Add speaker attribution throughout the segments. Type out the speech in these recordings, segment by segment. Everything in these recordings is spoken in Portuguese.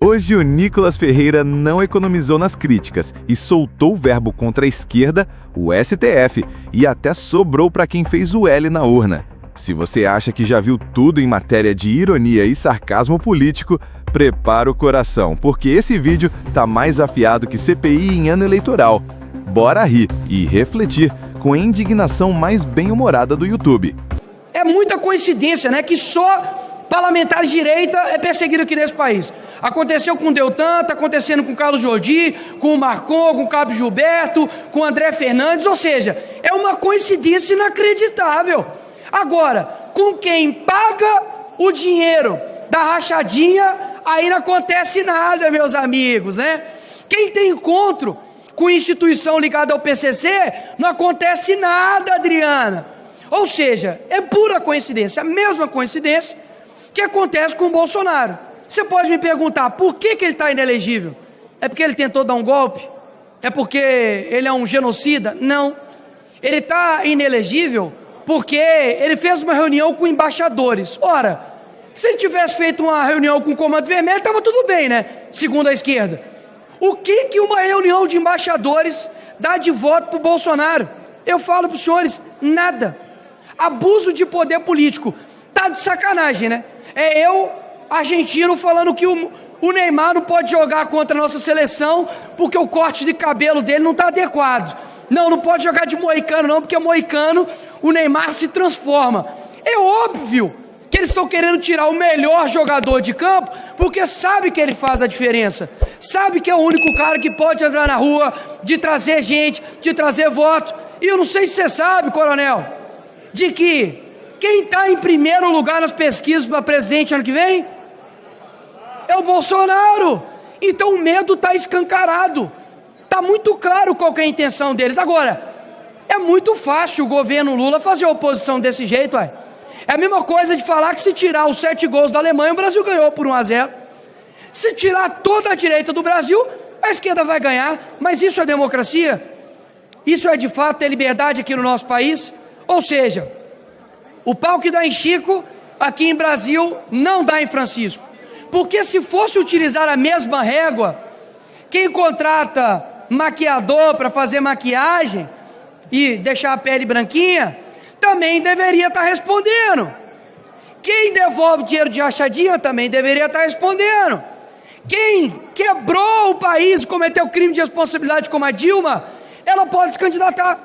Speaker 1: Hoje o Nicolas Ferreira não economizou nas críticas e soltou o verbo contra a esquerda, o STF, e até sobrou para quem fez o L na urna. Se você acha que já viu tudo em matéria de ironia e sarcasmo político, prepara o coração, porque esse vídeo tá mais afiado que CPI em ano eleitoral. Bora rir e refletir com a indignação mais bem-humorada do YouTube.
Speaker 2: É muita coincidência, né, que só parlamentar de direita é perseguido aqui nesse país. Aconteceu com o Deltan, está acontecendo com o Carlos Jordi, com o Marcon, com o Cabo Gilberto, com o André Fernandes, ou seja, é uma coincidência inacreditável. Agora, com quem paga o dinheiro da rachadinha, aí não acontece nada, meus amigos, né? Quem tem encontro com instituição ligada ao PCC, não acontece nada, Adriana. Ou seja, é pura coincidência, a mesma coincidência que acontece com o Bolsonaro. Você pode me perguntar, por que ele está inelegível? É porque ele tentou dar um golpe? É porque ele é um genocida? Não. Ele está inelegível porque ele fez uma reunião com embaixadores. Ora, se ele tivesse feito uma reunião com o Comando Vermelho, estava tudo bem, né? Segundo a esquerda. O que uma reunião de embaixadores dá de voto para o Bolsonaro? Eu falo para os senhores, nada. Abuso de poder político. Tá de sacanagem, né? É eu, argentino, falando que o Neymar não pode jogar contra a nossa seleção porque o corte de cabelo dele não está adequado. Não pode jogar de moicano não, porque moicano o Neymar se transforma. É óbvio que eles estão querendo tirar o melhor jogador de campo porque sabe que ele faz a diferença. Sabe que é o único cara que pode andar na rua, de trazer gente, de trazer voto. E eu não sei se você sabe, coronel, de que quem está em primeiro lugar nas pesquisas para presidente ano que vem é o Bolsonaro. Então o medo está escancarado. Está muito claro qual que é a intenção deles. Agora, é muito fácil o governo Lula fazer oposição desse jeito, ué. É a mesma coisa de falar que se tirar os 7 gols da Alemanha, o Brasil ganhou por 1-0. Se tirar toda a direita do Brasil, a esquerda vai ganhar. Mas isso é democracia? Isso é de fato ter liberdade aqui no nosso país? Ou seja, o pau que dá em Chico, aqui em Brasil, não dá em Francisco. Porque se fosse utilizar a mesma régua, quem contrata maquiador para fazer maquiagem e deixar a pele branquinha, também deveria estar respondendo. Quem devolve dinheiro de rachadinha também deveria estar respondendo. Quem quebrou o país e cometeu crime de responsabilidade como a Dilma, ela pode se candidatar.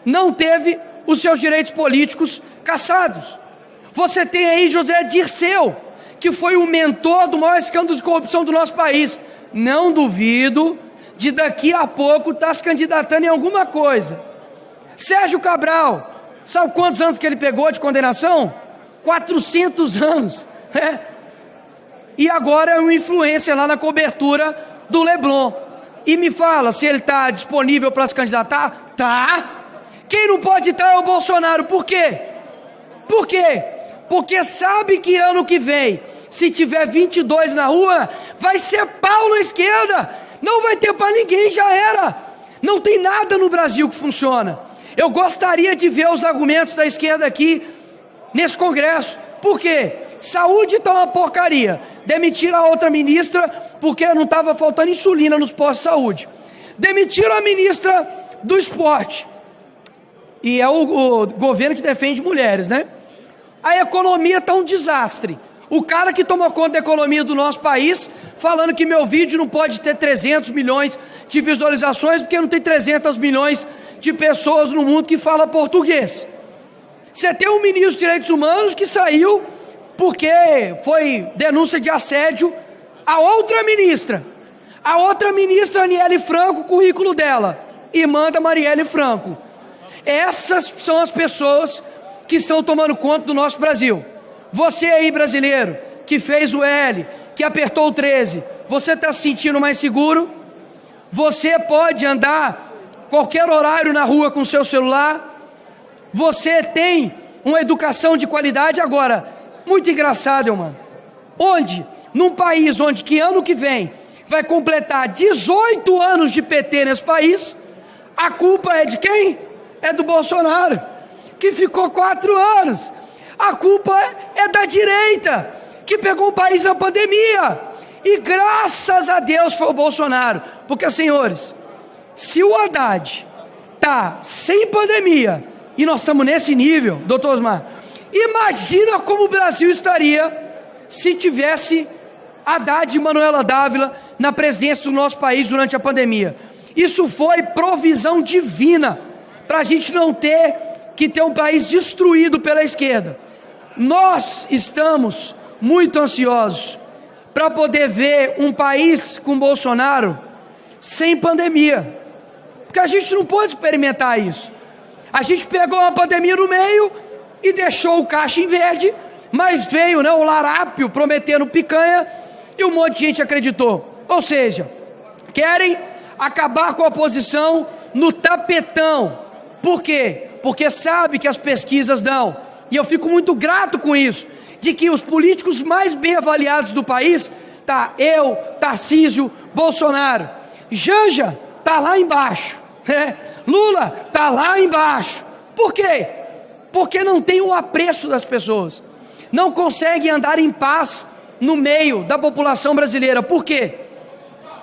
Speaker 2: Não teve os seus direitos políticos cassados. Você tem aí José Dirceu, que foi o mentor do maior escândalo de corrupção do nosso país. Não duvido de daqui a pouco estar se candidatando em alguma coisa. Sérgio Cabral, sabe quantos anos que ele pegou de condenação? 400 anos. Né? E agora é um influencer lá na cobertura do Leblon. E me fala se ele está disponível para se candidatar? Tá. Quem não pode estar é o Bolsonaro. Por quê? Por quê? Porque sabe que ano que vem, se tiver 22 na rua, vai ser pau na esquerda. Não vai ter para ninguém, já era. Não tem nada no Brasil que funciona. Eu gostaria de ver os argumentos da esquerda aqui nesse Congresso. Por quê? Saúde está uma porcaria. Demitiram a outra ministra porque não estava faltando insulina nos postos de saúde. Demitiram a ministra do esporte. E é o governo que defende mulheres, né? A economia está um desastre. O cara que toma conta da economia do nosso país, falando que meu vídeo não pode ter 300 milhões de visualizações, porque não tem 300 milhões de pessoas no mundo que falam português. Você tem um ministro de Direitos Humanos que saiu porque foi denúncia de assédio a outra ministra. A outra ministra, Aniele Franco, o currículo dela, e manda Marielle Franco. Essas são as pessoas que estão tomando conta do nosso Brasil. Você aí, brasileiro, que fez o L, que apertou o 13, você está se sentindo mais seguro? Você pode andar qualquer horário na rua com seu celular? Você tem uma educação de qualidade? Agora, muito engraçado, mano. Onde? Num país onde que ano que vem vai completar 18 anos de PT nesse país, a culpa é de quem? É do Bolsonaro, que ficou 4 anos. A culpa é da direita, que pegou o país na pandemia. E graças a Deus foi o Bolsonaro. Porque, senhores, se o Haddad está sem pandemia e nós estamos nesse nível, doutor Osmar, imagina como o Brasil estaria se tivesse Haddad e Manuela Dávila na presidência do nosso país durante a pandemia. Isso foi provisão divina para a gente não ter que ter um país destruído pela esquerda. Nós estamos muito ansiosos para poder ver um país com Bolsonaro sem pandemia, porque a gente não pode experimentar isso. A gente pegou uma pandemia no meio e deixou o caixa em verde, mas veio, o larápio prometendo picanha e um monte de gente acreditou. Ou seja, querem acabar com a oposição no tapetão. Por quê? Porque sabe que as pesquisas dão, e eu fico muito grato com isso, de que os políticos mais bem avaliados do país, eu, Tarcísio, Bolsonaro, Janja está lá embaixo, Lula está lá embaixo. Por quê? Porque não tem o apreço das pessoas, não conseguem andar em paz no meio da população brasileira. Por quê?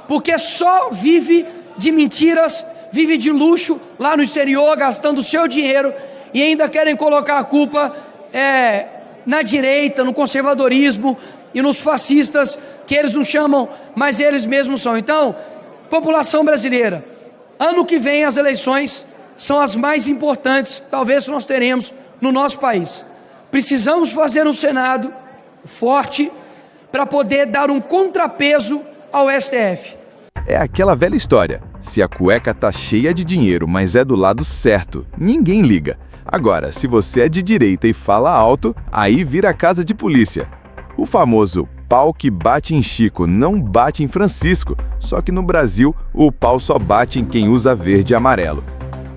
Speaker 2: Porque só vive de mentiras, vive de luxo lá no exterior, gastando o seu dinheiro, e ainda querem colocar a culpa na direita, no conservadorismo e nos fascistas, que eles não chamam, mas eles mesmos são. Então, população brasileira, ano que vem as eleições são as mais importantes, talvez nós teremos no nosso país. Precisamos fazer um Senado forte para poder dar um contrapeso ao STF.
Speaker 1: É aquela velha história. Se a cueca tá cheia de dinheiro, mas é do lado certo, ninguém liga. Agora, se você é de direita e fala alto, aí vira casa de polícia. O famoso pau que bate em Chico não bate em Francisco, só que no Brasil o pau só bate em quem usa verde e amarelo.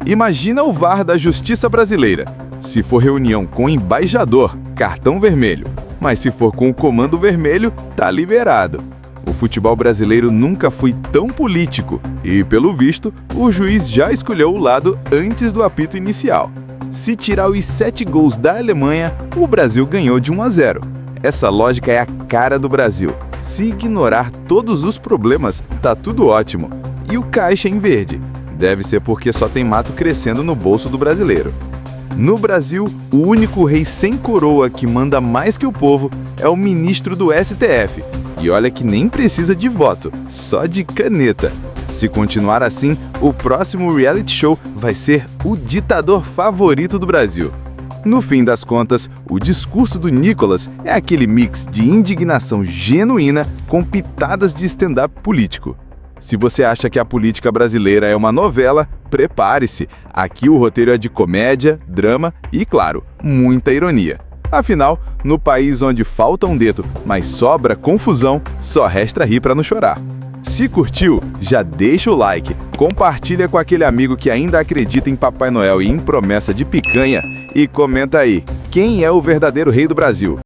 Speaker 1: Imagina o VAR da Justiça Brasileira. Se for reunião com embaixador, cartão vermelho. Mas se for com o comando vermelho, tá liberado. O futebol brasileiro nunca foi tão político e, pelo visto, o juiz já escolheu o lado antes do apito inicial. Se tirar os 7 gols da Alemanha, o Brasil ganhou de 1-0. Essa lógica é a cara do Brasil. Se ignorar todos os problemas, tá tudo ótimo. E o caixa em verde? Deve ser porque só tem mato crescendo no bolso do brasileiro. No Brasil, o único rei sem coroa que manda mais que o povo é o ministro do STF. E olha que nem precisa de voto, só de caneta. Se continuar assim, o próximo reality show vai ser o ditador favorito do Brasil. No fim das contas, o discurso do Nicolas é aquele mix de indignação genuína com pitadas de stand-up político. Se você acha que a política brasileira é uma novela, prepare-se. Aqui o roteiro é de comédia, drama e, claro, muita ironia. Afinal, no país onde falta um dedo, mas sobra confusão, só resta rir para não chorar. Se curtiu, já deixa o like, compartilha com aquele amigo que ainda acredita em Papai Noel e em promessa de picanha e comenta aí, quem é o verdadeiro rei do Brasil?